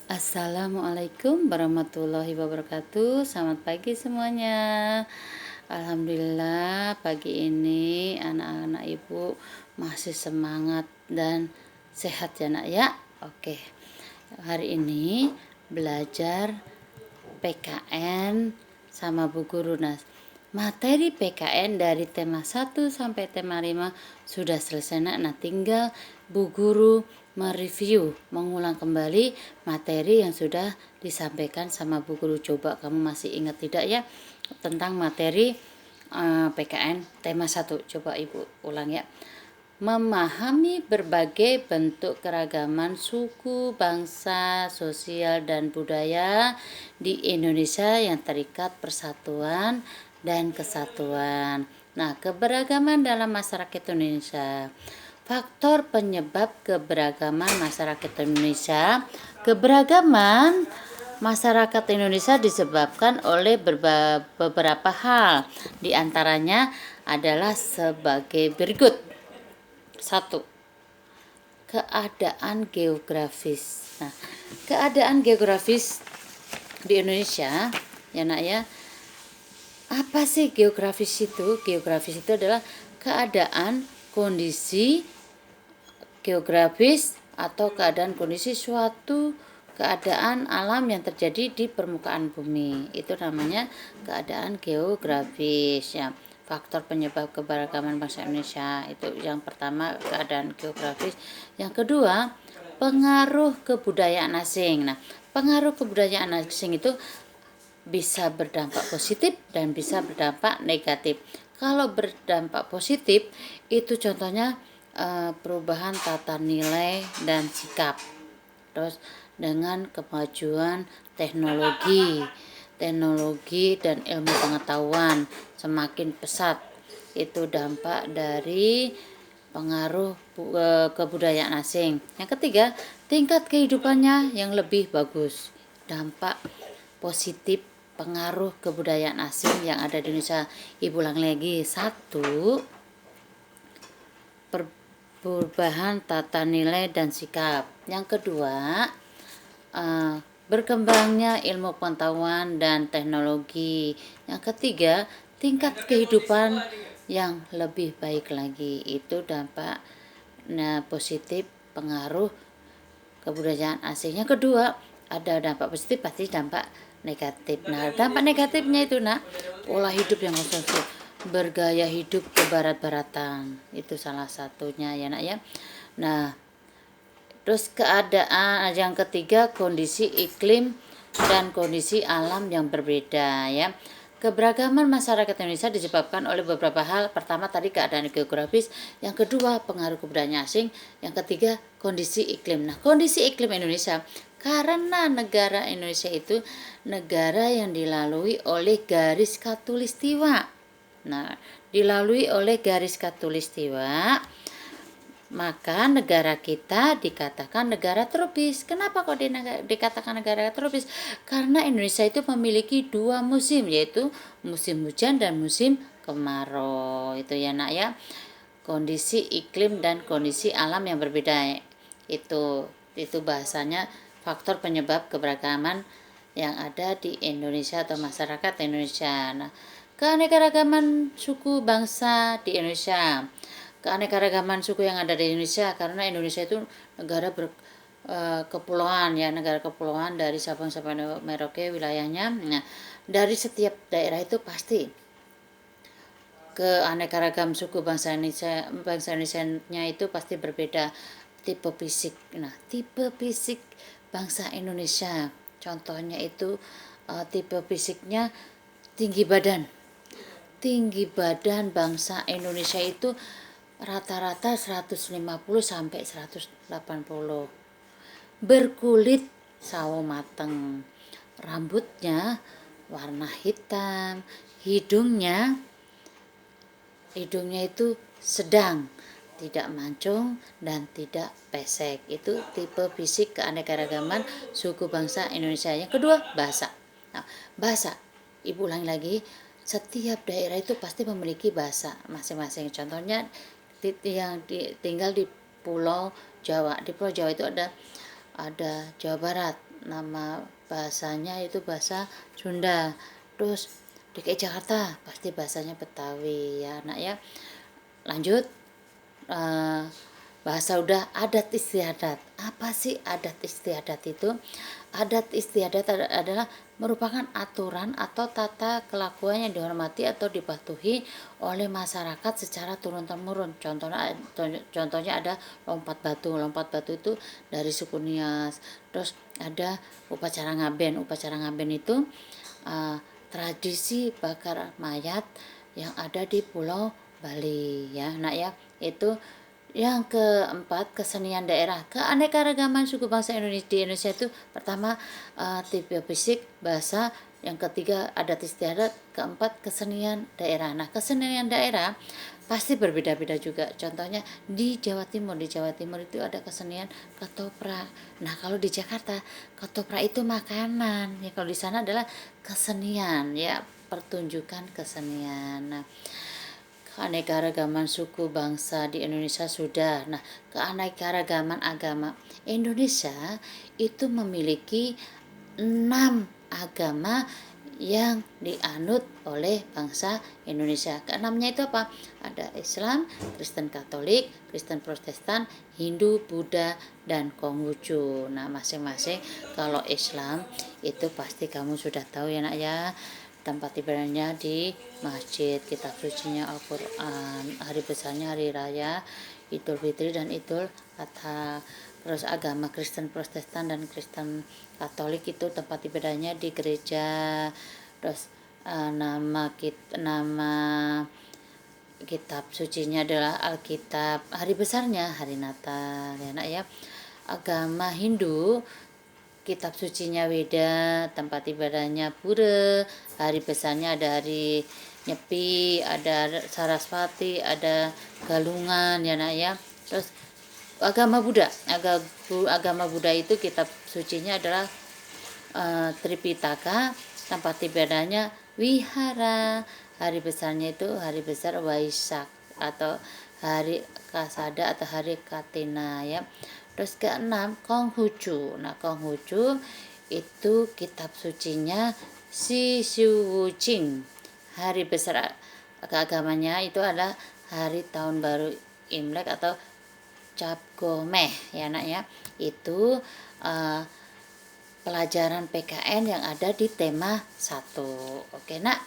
Assalamualaikum warahmatullahi wabarakatuh. Selamat pagi semuanya. Alhamdulillah pagi ini anak-anak ibu masih semangat dan sehat ya nak ya. Oke, hari ini belajar PKN sama Bu Guru. Nah, materi PKN dari tema 1 sampai tema 5 sudah selesai nak. Nah, tinggal Bu Guru mereview, mengulang kembali materi yang sudah disampaikan sama Bu Guru. Coba kamu masih ingat tidak ya tentang materi PKN tema 1? Coba Ibu ulang ya. Memahami berbagai bentuk keragaman suku, bangsa, sosial, dan budaya di Indonesia yang terikat persatuan dan kesatuan. Nah, keberagaman dalam masyarakat Indonesia. Faktor penyebab keberagaman masyarakat Indonesia. Keberagaman masyarakat Indonesia disebabkan oleh beberapa hal. Di antaranya adalah sebagai berikut. 1. Keadaan geografis. Nah, keadaan geografis di Indonesia ya nak ya. Apa sih geografis itu? Geografis itu adalah keadaan kondisi geografis atau keadaan kondisi suatu keadaan alam yang terjadi di permukaan bumi. Itu namanya keadaan geografis ya. Faktor penyebab keberagaman bangsa Indonesia itu yang pertama, keadaan geografis. Yang kedua, pengaruh kebudayaan asing. Nah, pengaruh kebudayaan asing itu bisa berdampak positif dan bisa berdampak negatif. Kalau berdampak positif itu contohnya perubahan tata nilai dan sikap. Terus dengan kemajuan teknologi dan ilmu pengetahuan semakin pesat, itu dampak dari pengaruh kebudayaan asing. Yang ketiga, tingkat kehidupannya yang lebih bagus. Dampak positif pengaruh kebudayaan asing yang ada di Indonesia. Ibu ulang lagi. 1, perubahan tata nilai dan sikap. Yang kedua, berkembangnya ilmu pengetahuan dan teknologi. Yang ketiga, tingkat kehidupan yang lebih baik lagi. Itu dampak positif pengaruh kebudayaan asing. Yang kedua, ada dampak positif, pasti dampak negatif. Nah, dampak negatifnya itu nak, pola hidup yang konsumtif, bergaya hidup kebarat-baratan. Itu salah satunya ya nak ya. Nah, terus keadaan yang ketiga, kondisi iklim dan kondisi alam yang berbeda ya. Keberagaman masyarakat Indonesia disebabkan oleh beberapa hal. Pertama tadi keadaan geografis, yang kedua pengaruh kebudayaan asing, yang ketiga kondisi iklim. Nah, kondisi iklim Indonesia karena negara Indonesia itu negara yang dilalui oleh garis khatulistiwa. Nah, dilalui oleh garis khatulistiwa, maka negara kita dikatakan negara tropis. Kenapa kok dikatakan negara tropis? Karena Indonesia itu memiliki 2 musim, yaitu musim hujan dan musim kemarau. Itu ya nak ya. Kondisi iklim dan kondisi alam yang berbeda. Itu bahasanya faktor penyebab keberagaman yang ada di Indonesia atau masyarakat Indonesia. Nah, keanekaragaman suku bangsa di Indonesia. Keanekaragaman suku yang ada di Indonesia, karena Indonesia itu negara kepulauan ya, negara kepulauan dari Sabang sampai Merauke wilayahnya. Nah, dari setiap daerah itu pasti keanekaragam suku bangsa Indonesia-nya itu pasti berbeda tipe fisik. Nah, tipe fisik bangsa Indonesia contohnya itu tipe fisiknya tinggi badan. Tinggi badan bangsa Indonesia itu rata-rata 150 sampai 180. Berkulit sawo mateng. Rambutnya warna hitam. Hidungnya itu sedang, tidak mancung dan tidak pesek. Itu tipe fisik keanekaragaman suku bangsa Indonesia. Yang kedua, bahasa. Nah, bahasa, Ibu ulangi lagi, setiap daerah itu pasti memiliki bahasa masing-masing. Contohnya yang tinggal di Pulau Jawa. Di Pulau Jawa itu ada Jawa Barat. nama bahasanya itu bahasa Sunda. Terus DKI Jakarta pasti bahasanya Betawi ya nak ya. Lanjut, bahasa udah adat istiadat. Apa sih adat istiadat itu? Adat istiadat adalah merupakan aturan atau tata kelakuan yang dihormati atau dipatuhi oleh masyarakat secara turun-temurun. Contohnya ada lompat batu. Lompat batu itu dari suku Nias. Terus ada upacara ngaben. Upacara ngaben itu tradisi bakar mayat yang ada di Pulau Bali ya nak ya. Itu yang keempat, kesenian daerah. Keanekaragaman suku bangsa Indonesia di Indonesia itu pertama tipe fisik, bahasa, yang ketiga adat istiadat, keempat kesenian daerah. Nah, kesenian daerah pasti berbeda-beda juga. Contohnya di Jawa Timur itu ada kesenian ketoprak. Nah, kalau di Jakarta ketoprak itu makanan. Ya, kalau di sana adalah kesenian ya, pertunjukan kesenian. Nah, keanekaragaman suku bangsa di Indonesia sudah. Nah, keanekaragaman agama Indonesia itu memiliki 6 agama yang dianut oleh bangsa Indonesia. Keenamnya itu apa? Ada Islam, Kristen Katolik, Kristen Protestan, Hindu, Buddha, dan Konghucu. Nah, masing-masing kalau Islam itu pasti kamu sudah tahu ya nak ya. Tempat ibadahnya di masjid, kitab sucinya Al-Quran, hari besarnya hari raya Idul Fitri dan Idul Adha. Terus agama Kristen Protestan dan Kristen Katolik itu tempat ibadahnya di gereja. Terus nama kitab sucinya adalah Alkitab. Hari besarnya hari Natal ya nak ya. Agama Hindu kitab sucinya Weda, tempat ibadahnya Pura, hari besarnya ada hari Nyepi, ada Saraswati, ada Galungan ya nak ya. Terus agama Buddha itu kitab sucinya adalah Tripitaka, tempat ibadahnya Wihara, hari besarnya itu hari besar Waisak atau hari Kasada atau hari Katina ya. Terus keenam Konghucu. Nah, Konghucu itu kitab sucinya Sisuwuching. Hari besar keagamannya itu adalah hari tahun baru Imlek atau Cap Gomeh ya nak ya. Itu pelajaran PKN yang ada di tema 1. Oke nak.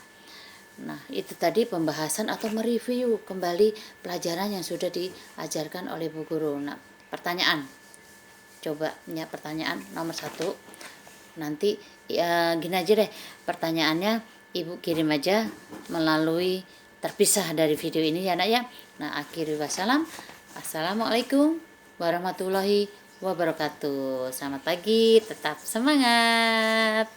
Nah, itu tadi pembahasan atau mereview kembali pelajaran yang sudah diajarkan oleh Bu Guru. Nah, pertanyaan. Coba ya, pertanyaan nomor 1. Nanti ya gini aja deh, pertanyaannya Ibu kirim aja melalui terpisah dari video ini ya nak ya. Nah, akhiri wassalam. Assalamualaikum warahmatullahi wabarakatuh. Selamat pagi, tetap semangat.